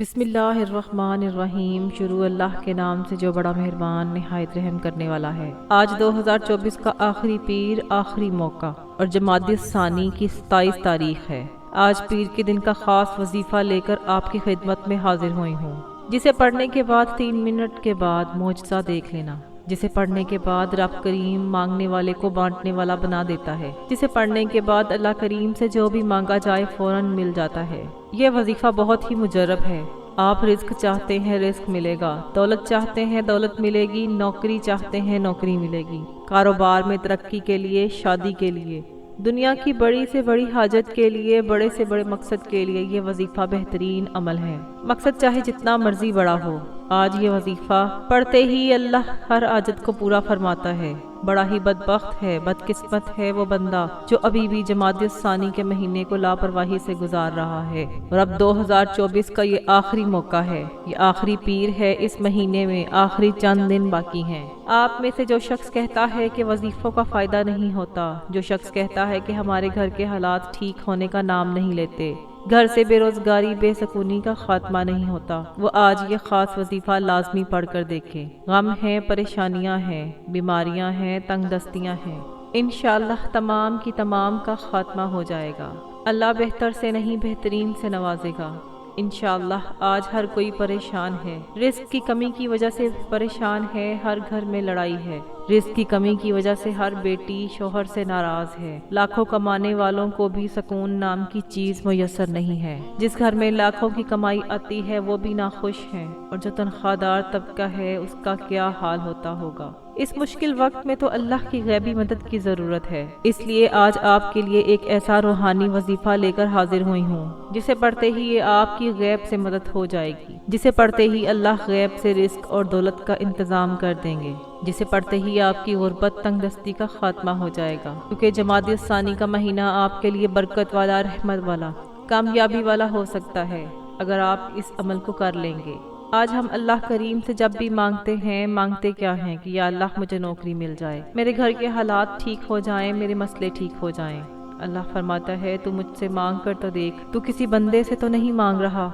بسم اللہ الرحمن الرحیم۔ شروع اللہ کے نام سے جو بڑا مہربان نہایت رحم کرنے والا ہے۔ آج 2024 کا آخری پیر، آخری موقع اور جمادی الثانی کی 27 تاریخ ہے۔ آج پیر کے دن کا خاص وظیفہ لے کر آپ کی خدمت میں حاضر ہوئی ہوں، جسے پڑھنے کے بعد 3 منٹ کے بعد معجزہ دیکھ لینا، جسے پڑھنے کے بعد رب کریم مانگنے والے کو بانٹنے والا بنا دیتا ہے، جسے پڑھنے کے بعد اللہ کریم سے جو بھی مانگا جائے فوراً مل جاتا ہے۔ یہ وظیفہ بہت ہی مجرب ہے۔ آپ رزق چاہتے ہیں رزق ملے گا، دولت چاہتے ہیں دولت ملے گی، نوکری چاہتے ہیں نوکری ملے گی، کاروبار میں ترقی کے لیے، شادی کے لیے، دنیا کی بڑی سے بڑی حاجت کے لیے، بڑے سے بڑے مقصد کے لیے یہ وظیفہ بہترین عمل ہے۔ مقصد چاہے جتنا مرضی بڑا ہو، آج یہ وظیفہ پڑھتے ہی اللہ ہر حاجت کو پورا فرماتا ہے۔ بڑا ہی بدبخت ہے، بدقسمت ہے وہ بندہ جو ابھی بھی جمادی الثانی کے مہینے کو لاپرواہی سے گزار رہا ہے۔ اور اب 2024 کا یہ آخری موقع ہے، یہ آخری پیر ہے، اس مہینے میں آخری چند دن باقی ہیں۔ آپ میں سے جو شخص کہتا ہے کہ وظیفوں کا فائدہ نہیں ہوتا، جو شخص کہتا ہے کہ ہمارے گھر کے حالات ٹھیک ہونے کا نام نہیں لیتے، گھر سے بے روزگاری، بے سکونی کا خاتمہ نہیں ہوتا، وہ آج یہ خاص وظیفہ لازمی پڑھ کر دیکھے۔ غم ہیں، پریشانیاں ہیں، بیماریاں ہیں، تنگ دستیاں ہیں، انشاءاللہ تمام کی تمام کا خاتمہ ہو جائے گا۔ اللہ بہتر سے نہیں بہترین سے نوازے گا۔ انشاءاللہ آج ہر کوئی پریشان ہے، رزق کی کمی کی وجہ سے پریشان ہے، ہر گھر میں لڑائی ہے، رزق کی کمی کی وجہ سے ہر بیٹی شوہر سے ناراض ہے، لاکھوں کمانے والوں کو بھی سکون نام کی چیز میسر نہیں ہے، جس گھر میں لاکھوں کی کمائی آتی ہے وہ بھی ناخوش ہیں، اور جو تنخواہ دار طبقہ ہے اس کا کیا حال ہوتا ہوگا۔ اس مشکل وقت میں تو اللہ کی غیبی مدد کی ضرورت ہے، اس لیے آج آپ کے لیے ایک ایسا روحانی وظیفہ لے کر حاضر ہوئی ہوں جسے پڑھتے ہی یہ آپ کی غیب سے مدد ہو جائے گی، جسے پڑھتے ہی اللہ غیب سے رزق اور دولت کا انتظام کر دیں گے، جسے پڑھتے ہی آپ کی غربت، تنگ دستی کا خاتمہ ہو جائے گا، کیونکہ جمادی الثانی کا مہینہ آپ کے لیے برکت والا، رحمت والا، کامیابی والا ہو سکتا ہے اگر آپ اس عمل کو کر لیں گے۔ آج ہم اللہ کریم سے جب بھی مانگتے ہیں، مانگتے کیا ہیں کہ یا اللہ مجھے نوکری مل جائے، میرے گھر کے حالات ٹھیک ہو جائیں، میرے مسئلے ٹھیک ہو جائیں۔ اللہ فرماتا ہے تو مجھ سے مانگ کر تو دیکھ، تو کسی بندے سے تو نہیں مانگ رہا،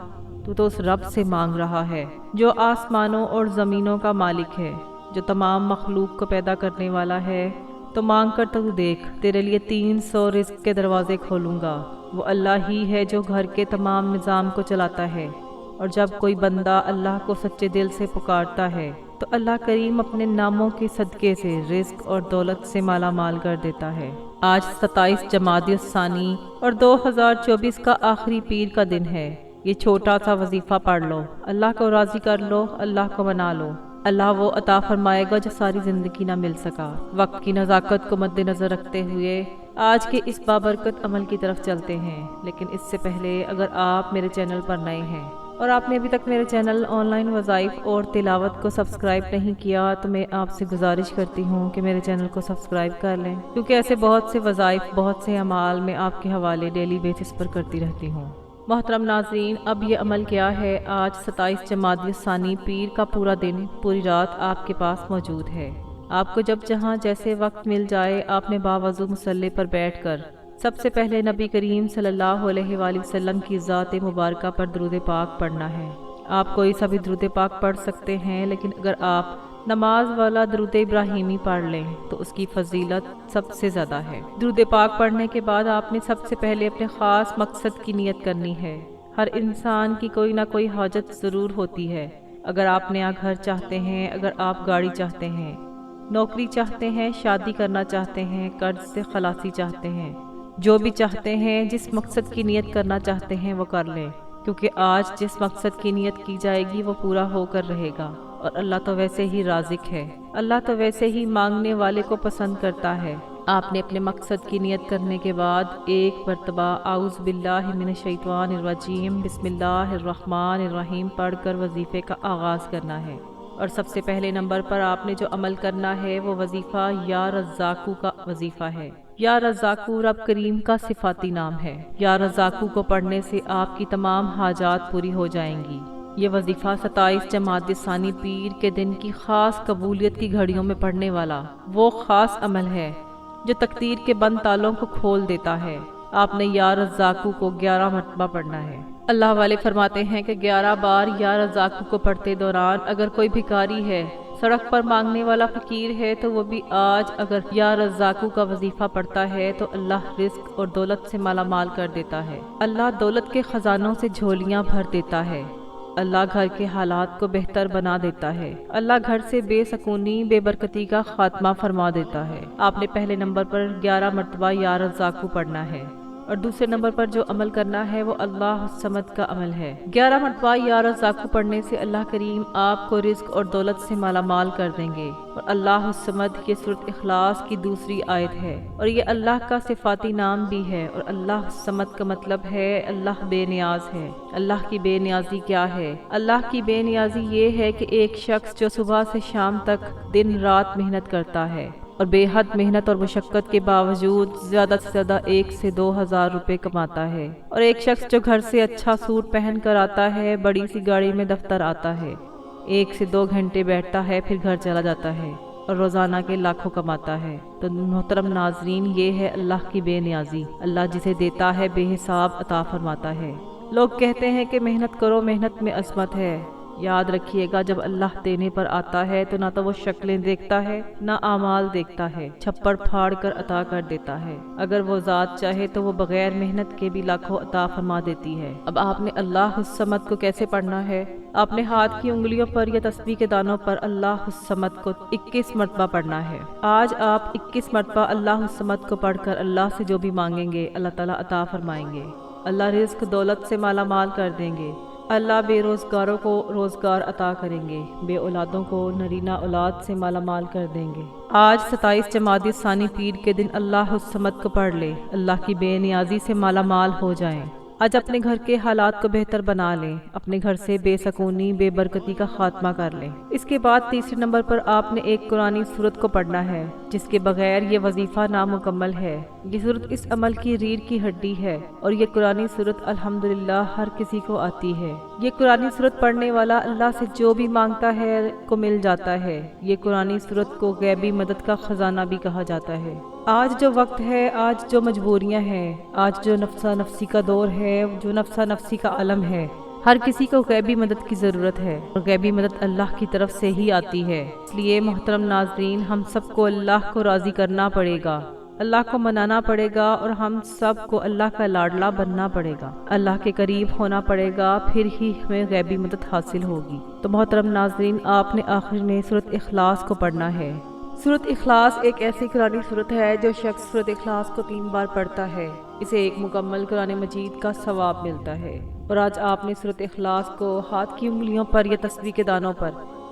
تو اس رب سے مانگ رہا ہے جو آسمانوں اور زمینوں کا مالک ہے، جو تمام مخلوق کو پیدا کرنے والا ہے۔ تو مانگ کر تو دیکھ، تیرے لیے 300 رزق کے دروازے کھولوں گا۔ وہ اللہ ہی ہے جو گھر کے تمام نظام کو چلاتا ہے، اور جب کوئی بندہ اللہ کو سچے دل سے پکارتا ہے تو اللہ کریم اپنے ناموں کے صدقے سے رزق اور دولت سے مالا مال کر دیتا ہے۔ آج 27 جمادی الثانی اور 2024 کا آخری پیر کا دن ہے۔ یہ چھوٹا سا وظیفہ پڑھ لو، اللہ کو راضی کر لو، اللہ کو منا لو، اللہ وہ عطا فرمائے گا جو ساری زندگی نہ مل سکا۔ وقت کی نزاکت کو مد نظر رکھتے ہوئے آج کے اس بابرکت عمل کی طرف چلتے ہیں، لیکن اس سے پہلے اگر آپ میرے چینل پر نئے ہیں اور آپ نے ابھی تک میرے چینل آن لائن وظائف اور تلاوت کو سبسکرائب نہیں کیا، تو میں آپ سے گزارش کرتی ہوں کہ میرے چینل کو سبسکرائب کر لیں، کیونکہ ایسے بہت سے وظائف، بہت سے اعمال میں آپ کے حوالے ڈیلی بیسس پر کرتی رہتی ہوں۔ محترم ناظرین، اب یہ عمل کیا ہے؟ آج 27 جمادی الثانی پیر کا پورا دن، پوری رات آپ کے پاس موجود ہے۔ آپ کو جب جہاں جیسے وقت مل جائے، آپ نے باوضو مصلی پر بیٹھ کر سب سے پہلے نبی کریم صلی اللہ علیہ وآلہ وسلم کی ذات مبارکہ پر درود پاک پڑھنا ہے۔ آپ کوئی سا بھی درود پاک پڑھ سکتے ہیں، لیکن اگر آپ نماز والا درود ابراہیمی پڑھ لیں تو اس کی فضیلت سب سے زیادہ ہے۔ درود پاک پڑھنے کے بعد آپ نے سب سے پہلے اپنے خاص مقصد کی نیت کرنی ہے۔ ہر انسان کی کوئی نہ کوئی حاجت ضرور ہوتی ہے۔ اگر آپ نیا گھر چاہتے ہیں، اگر آپ گاڑی چاہتے ہیں، نوکری چاہتے ہیں، شادی کرنا چاہتے ہیں، قرض سے خلاصی چاہتے ہیں، جو بھی چاہتے ہیں، جس مقصد کی نیت کرنا چاہتے ہیں وہ کر لیں، کیونکہ آج جس مقصد کی نیت کی جائے گی وہ پورا ہو کر رہے گا، اور اللہ تو ویسے ہی رازق ہے، اللہ تو ویسے ہی مانگنے والے کو پسند کرتا ہے۔ آپ نے اپنے مقصد کی نیت کرنے کے بعد ایک مرتبہ اعوذ باللہ من الشیطان الرجیم بسم اللہ الرحمن الرحیم پڑھ کر وظیفے کا آغاز کرنا ہے۔ اور سب سے پہلے نمبر پر آپ نے جو عمل کرنا ہے وہ وظیفہ یا رزاقو کا وظیفہ ہے۔ یا رزاقو رب کریم کا صفاتی نام ہے۔ یا رزاقو کو پڑھنے سے آپ کی تمام حاجات پوری ہو جائیں گی۔ یہ وظیفہ 27 جمادی الثانی پیر کے دن کی خاص قبولیت کی گھڑیوں میں پڑھنے والا وہ خاص عمل ہے جو تقدیر کے بند تالوں کو کھول دیتا ہے۔ آپ نے یا رزاقو کو 11 مرتبہ پڑھنا ہے۔ اللہ والے فرماتے ہیں کہ 11 بار یا رزاقو کو پڑھتے دوران اگر کوئی بھکاری ہے، سڑک پر مانگنے والا فقیر ہے، تو وہ بھی آج اگر یا رزاقو کا وظیفہ پڑھتا ہے تو اللہ رزق اور دولت سے مالا مال کر دیتا ہے۔ اللہ دولت کے خزانوں سے جھولیاں بھر دیتا ہے۔ اللہ گھر کے حالات کو بہتر بنا دیتا ہے۔ اللہ گھر سے بے سکونی، بے برکتی کا خاتمہ فرما دیتا ہے۔ آپ نے پہلے نمبر پر 11 مرتبہ یا رزاقو پڑھنا ہے، اور دوسرے نمبر پر جو عمل کرنا ہے وہ اللہ الصمد کا عمل ہے۔ 11 مرتبہ یا رزاقو پڑھنے سے اللہ کریم آپ کو رزق اور دولت سے مالا مال کر دیں گے۔ اور اللہ الصمد یہ سورۃ اخلاص کی دوسری آیت ہے، اور یہ اللہ کا صفاتی نام بھی ہے۔ اور اللہ الصمد کا مطلب ہے اللہ بے نیاز ہے۔ اللہ کی بے نیازی کیا ہے؟ اللہ کی بے نیازی یہ ہے کہ ایک شخص جو صبح سے شام تک دن رات محنت کرتا ہے اور بے حد محنت اور مشقت کے باوجود زیادہ سے زیادہ 1 سے 2,000 روپے کماتا ہے، اور ایک شخص جو گھر سے اچھا سوٹ پہن کر آتا ہے، بڑی سی گاڑی میں دفتر آتا ہے، 1 سے 2 گھنٹے بیٹھتا ہے، پھر گھر چلا جاتا ہے اور روزانہ کے لاکھوں کماتا ہے۔ تو محترم ناظرین، یہ ہے اللہ کی بے نیازی۔ اللہ جسے دیتا ہے بے حساب عطا فرماتا ہے۔ لوگ کہتے ہیں کہ محنت کرو، محنت میں عظمت ہے۔ یاد رکھیے گا، جب اللہ دینے پر آتا ہے تو نہ تو وہ شکلیں دیکھتا ہے، نہ اعمال دیکھتا ہے، چھپڑ پھاڑ کر عطا کر دیتا ہے۔ اگر وہ ذات چاہے تو وہ بغیر محنت کے بھی لاکھوں عطا فرما دیتی ہے۔ اب آپ نے اللہ الصمد کو کیسے پڑھنا ہے؟ آپ نے ہاتھ کی انگلیوں پر یا تسبیح کے دانوں پر اللہ الصمد کو 21 مرتبہ پڑھنا ہے۔ آج آپ 21 مرتبہ اللہ الصمد کو پڑھ کر اللہ سے جو بھی مانگیں گے اللہ تعالیٰ عطا فرمائیں گے۔ اللہ رزق دولت سے مالا مال کر دیں گے۔ اللہ بے روزگاروں کو روزگار عطا کریں گے، بے اولادوں کو نرینہ اولاد سے مالا مال کر دیں گے۔ آج 27 جمادی ثانی پیر کے دن اللہ الصمد کو پڑھ لے، اللہ کی بے نیازی سے مالا مال ہو جائیں۔ آج اپنے گھر کے حالات کو بہتر بنا لیں، اپنے گھر سے بے سکونی، بے برکتی کا خاتمہ کر لیں۔ اس کے بعد تیسرے نمبر پر آپ نے ایک قرآنی سورت کو پڑھنا ہے، جس کے بغیر یہ وظیفہ نامکمل ہے۔ یہ سورت اس عمل کی ریڑھ کی ہڈی ہے، اور یہ قرآنی سورت الحمدللہ ہر کسی کو آتی ہے۔ یہ قرآنی سورت پڑھنے والا اللہ سے جو بھی مانگتا ہے کو مل جاتا ہے۔ یہ قرآنی سورت کو غیبی مدد کا خزانہ بھی کہا جاتا ہے۔ آج جو وقت ہے، آج جو مجبوریاں ہیں، آج جو نفسا نفسی کا دور ہے، جو نفسا نفسی کا عالم ہے، ہر کسی کو غیبی مدد کی ضرورت ہے، اور غیبی مدد اللہ کی طرف سے ہی آتی ہے۔ اس لیے محترم ناظرین، ہم سب کو اللہ کو راضی کرنا پڑے گا، اللہ کو منانا پڑے گا، اور ہم سب کو اللہ کا لاڈلا بننا پڑے گا، اللہ کے قریب ہونا پڑے گا، پھر ہی ہمیں غیبی مدد حاصل ہوگی۔ تو محترم ناظرین، آپ نے آخر میں سورۃ اخلاص کو پڑھنا ہے۔ سورۃ اخلاص ایک ایسی قرآنی سورت ہے جو شخص سورۃ اخلاص کو 3 بار پڑھتا ہے، اسے ایک مکمل قرآن مجید کا ثواب ملتا ہے۔ اور آج آپ نے سورۃ اخلاص کو ہاتھ کی انگلیوں پر یا تسبیح کے دانوں پر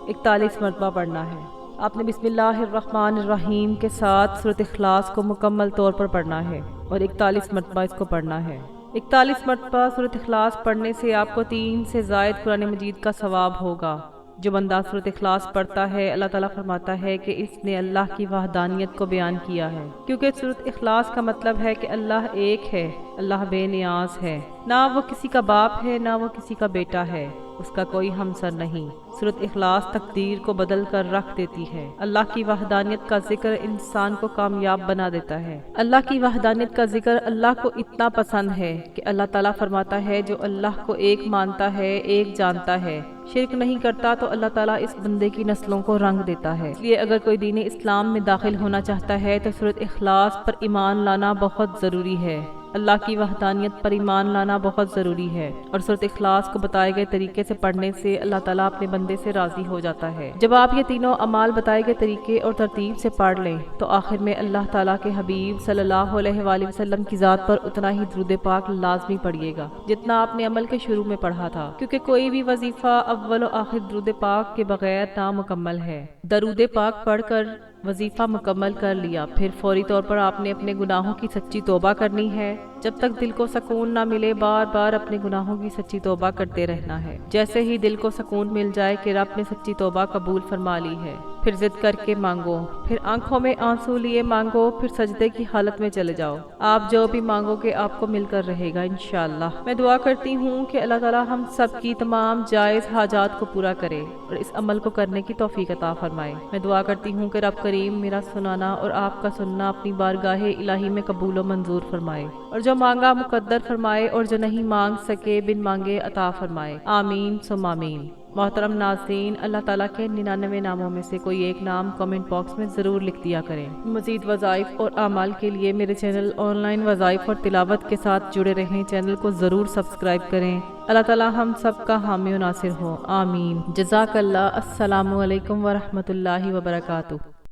41 مرتبہ پڑھنا ہے۔ آپ نے بسم اللہ الرحمن الرحیم کے ساتھ سورۃ اخلاص کو مکمل طور پر پڑھنا ہے، اور 41 مرتبہ اس کو پڑھنا ہے۔ 41 مرتبہ سورۃ اخلاص پڑھنے سے آپ کو 3 سے زائد قرآن مجید کا ثواب ہوگا۔ جو بندہ سورۃ اخلاص پڑھتا ہے، اللہ تعالیٰ فرماتا ہے کہ اس نے اللہ کی وحدانیت کو بیان کیا ہے، کیونکہ سورۃ اخلاص کا مطلب ہے کہ اللہ ایک ہے، اللہ بے نیاز ہے، نہ وہ کسی کا باپ ہے، نہ وہ کسی کا بیٹا ہے، اس کا کوئی ہمسر نہیں۔ سورۃ اخلاص تقدیر کو بدل کر رکھ دیتی ہے۔ اللہ کی وحدانیت کا ذکر انسان کو کامیاب بنا دیتا ہے۔ اللہ کی وحدانیت کا ذکر اللہ کو اتنا پسند ہے کہ اللہ تعالیٰ فرماتا ہے جو اللہ کو ایک مانتا ہے، ایک جانتا ہے، شرک نہیں کرتا، تو اللہ تعالیٰ اس بندے کی نسلوں کو رنگ دیتا ہے۔ اس لیے اگر کوئی دین اسلام میں داخل ہونا چاہتا ہے تو سورۃ اخلاص پر ایمان لانا بہت ضروری ہے۔ اللہ کی وحدانیت پر ایمان لانا بہت ضروری ہے، اور سورۃ اخلاص کو بتائے گئے طریقے سے پڑھنے سے اللہ تعالیٰ اپنے بندے سے راضی ہو جاتا ہے۔ جب آپ یہ تینوں اعمال بتائے گئے طریقے اور ترتیب سے پڑھ لیں تو آخر میں اللہ تعالیٰ کے حبیب صلی اللہ علیہ وآلہ وسلم کی ذات پر اتنا ہی درود پاک لازمی پڑھیے گا جتنا آپ نے عمل کے شروع میں پڑھا تھا، کیونکہ کوئی بھی وظیفہ اول و آخر درود پاک کے بغیر نامکمل ہے۔ درود پاک پڑھ کر وظیفہ مکمل کر لیا، پھر فوری طور پر آپ نے اپنے گناہوں کی سچی توبہ کرنی ہے۔ جب تک دل کو سکون نہ ملے، بار بار اپنے گناہوں کی سچی توبہ کرتے رہنا ہے۔ جیسے ہی دل کو سکون مل جائے کہ رب نے سچی توبہ قبول فرما لی ہے، پھر ضد کر کے مانگو، پھر آنکھوں میں آنسو لیے مانگو، پھر سجدے کی حالت میں چلے جاؤ۔ آپ جو بھی مانگو گے آپ کو مل کر رہے گا انشاءاللہ۔ میں دعا کرتی ہوں کہ اللہ تعالی ہم سب کی تمام جائز حاجات کو پورا کرے اور اس عمل کو کرنے کی توفیق عطا فرمائے۔ میں دعا کرتی ہوں کہ رب کریم میرا سنانا اور آپ کا سننا اپنی بارگاہ الہی میں قبول و منظور فرمائے، اور جو مانگا مقدر فرمائے اور جو نہیں مانگ سکے بن مانگے عطا فرمائے، آمین ثم آمین۔ محترم ناظرین، اللہ تعالیٰ کے 99 ناموں میں سے کوئی ایک نام کمنٹ باکس میں ضرور لکھ دیا کریں۔ مزید وظائف اور اعمال کے لیے میرے چینل آن لائن وظائف اور تلاوت کے ساتھ جڑے رہیں۔ چینل کو ضرور سبسکرائب کریں۔ اللہ تعالیٰ ہم سب کا حامی و ناصر ہو، آمین۔ جزاک اللہ۔ السلام علیکم ورحمۃ اللہ وبرکاتہ۔